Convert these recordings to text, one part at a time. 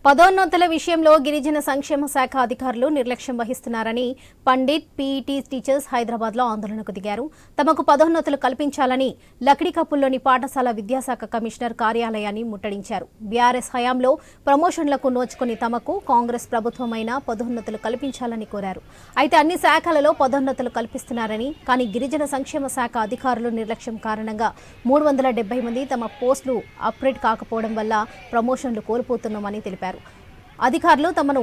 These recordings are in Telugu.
పదోన్నతుల విషయంలో గిరిజన సంక్షేమ శాఖ అధికారులు నిర్లక్ష్యం వహిస్తున్నారని పండిట్ పీఈటీ టీచర్స్ హైదరాబాద్లో ఆందోళనకు దిగారు. తమకు పదోన్నతులు కల్పించాలని లక్డికప్పుల్లోని పాఠశాల విద్యాశాఖ కమిషనర్ కార్యాలయాన్ని ముట్టడించారు. బీఆర్ఎస్ హయాంలో ప్రమోషన్లకు నోచుకుని తమకు కాంగ్రెస్ ప్రభుత్వమైన పదోన్నతులు కల్పించాలని కోరారు. అయితే అన్ని శాఖలలో పదోన్నతులు కల్పిస్తున్నారని, కానీ గిరిజన సంక్షేమ శాఖ అధికారులు నిర్లక్ష్యం కారణంగా 370 మంది తమ పోస్టులు అప్గ్రేడ్ కాకపోవడం వల్ల ప్రమోషన్లు కోల్పోతున్నామని తెలిపారు. అధికారులు తమను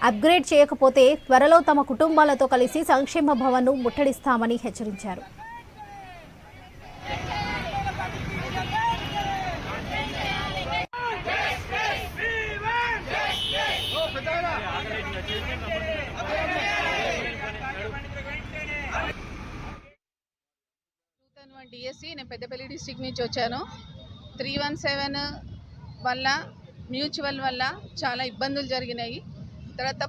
అప్గ్రేడ్ చేయకపోతే త్వరలో తమ కుటుంబాలతో కలిసి సంక్షేమ భవన్ను ముట్టడిస్తామని హెచ్చరించారు. డిఎస్సి నేను పెద్దపల్లి డిస్ట్రిక్ట్ నుంచి వచ్చాను. 317 వల్ల మ్యూచువల్ వల్ల చాలా ఇబ్బందులు జరిగినాయి. తర్వాత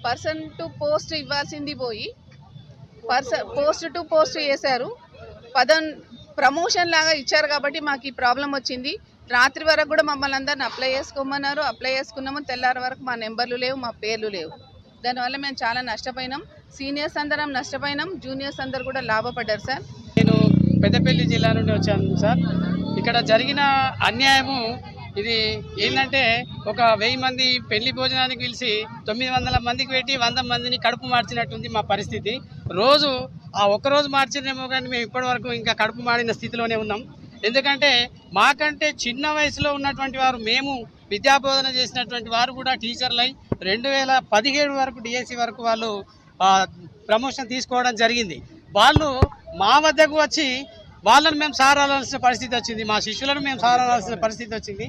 పర్సన్ టు పోస్ట్ ఇవ్వాల్సింది పోయి పోస్ట్ టు పోస్ట్ చేశారు. ప్రమోషన్ లాగా ఇచ్చారు కాబట్టి మాకు ఈ ప్రాబ్లం వచ్చింది. రాత్రి వరకు కూడా మమ్మల్ని అందరిని అప్లై చేసుకోమన్నారు. అప్లై చేసుకున్నాము. తెల్లారి వరకు మా నెంబర్లు లేవు, మా పేర్లు లేవు. దానివల్ల మేము చాలా నష్టపోయినాం. సీనియర్స్ అందరం నష్టపోయినాం, జూనియర్స్ అందరు కూడా లాభపడ్డారు. సార్, నేను పెద్దపల్లి జిల్లా నుండి వచ్చాను సార్. ఇక్కడ జరిగిన అన్యాయము ఇది ఏంటంటే, ఒక 1000 మంది పెళ్లి భోజనానికి పిలిచి 900 మందికి పెట్టి 100 మందిని కడుపు మార్చినట్టుంది మా పరిస్థితి. రోజు ఆ ఒక్కరోజు మార్చినేమో కానీ మేము ఇప్పటి వరకు ఇంకా కడుపు మాడిన స్థితిలోనే ఉన్నాం. ఎందుకంటే మాకంటే చిన్న వయసులో ఉన్నటువంటి వారు, మేము విద్యాబోధన చేసినటువంటి వారు కూడా టీచర్లై 2017 వరకు డిఎస్సి వరకు వాళ్ళు ప్రమోషన్ తీసుకోవడం జరిగింది. వాళ్ళు మా వద్దకు వచ్చి వాళ్ళని మేము సారాల్సిన పరిస్థితి వచ్చింది, మా శిష్యులను మేము సారాల్సిన పరిస్థితి వచ్చింది.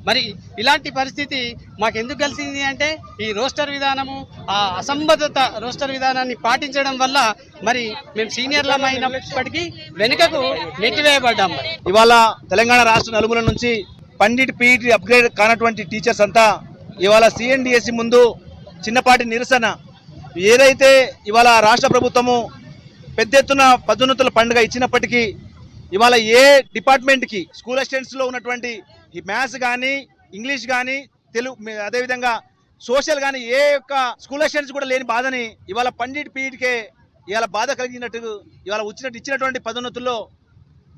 మరి ఇలాంటి పరిస్థితి మాకు ఎందుకు కలిసింది అంటే, ఈ రోస్టర్ విధానము, ఆ అసంబద్ధత రోస్టర్ విధానాన్ని పాటించడం వల్ల మరి మేము సీనియర్లం అయినప్పటికీ వెనుకకు నెట్టివేయబడ్డాం. ఇవాళ తెలంగాణ రాష్ట్ర నలుమూల నుంచి పండిట్ పీఈటీ అప్గ్రేడ్ కానటువంటి టీచర్స్ అంతా ఇవాళ సిఎన్డిఎస్సి ముందు చిన్నపాటి నిరసన. ఏదైతే ఇవాళ రాష్ట్ర ప్రభుత్వము పెద్ద ఎత్తున పదోన్నతుల పండుగ ఇచ్చినప్పటికీ ఇవాళ ఏ డిపార్ట్మెంట్కి స్కూల్ అసిస్టెంట్స్లో ఉన్నటువంటి ఈ మ్యాథ్స్ కానీ, ఇంగ్లీష్ కానీ, తెలుగు, అదేవిధంగా సోషల్ కానీ ఏ యొక్క స్కూల్ అసిస్టెంట్స్ కూడా లేని బాధని ఇవాళ పండిట్ పీఈటీకే ఇవాళ బాధ కలిగినట్టు ఇవాళ ఇచ్చినటువంటి పదోన్నతుల్లో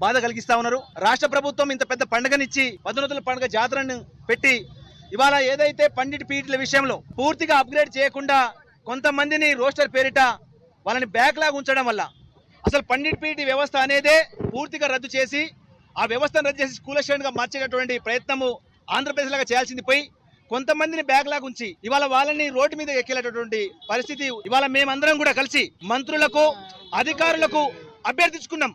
బాధ కలిగిస్తా ఉన్నారు. రాష్ట్ర ప్రభుత్వం ఇంత పెద్ద పండుగనిచ్చి పదోన్నతుల పండుగ జాతరను పెట్టి ఇవాళ ఏదైతే పండిట్ పీఈటీల విషయంలో పూర్తిగా అప్గ్రేడ్ చేయకుండా కొంతమందిని రోస్టర్ పేరిట వాళ్ళని బ్యాక్లాగ్ ఉంచడం వల్ల అసలు పండిట్ పీఈటీ వ్యవస్థ అనేదే పూర్తిగా రద్దు చేసి, ఆ వ్యవస్థను రద్దు చేసి స్కూల్ అసిస్టెంట్గా మార్చేటటువంటి ప్రయత్నము ఆంధ్రప్రదేశ్ లాగా చేయాల్సింది పోయి కొంతమందిని బ్యాక్లాగ్ ఉంచి ఇవాళ వాళ్ళని రోడ్డు మీద ఎక్కేటటువంటి పరిస్థితి ఇవాళ మేమందరం కూడా కలిసి మంత్రులకు, అధికారులకు అభ్యర్థించుకున్నాం.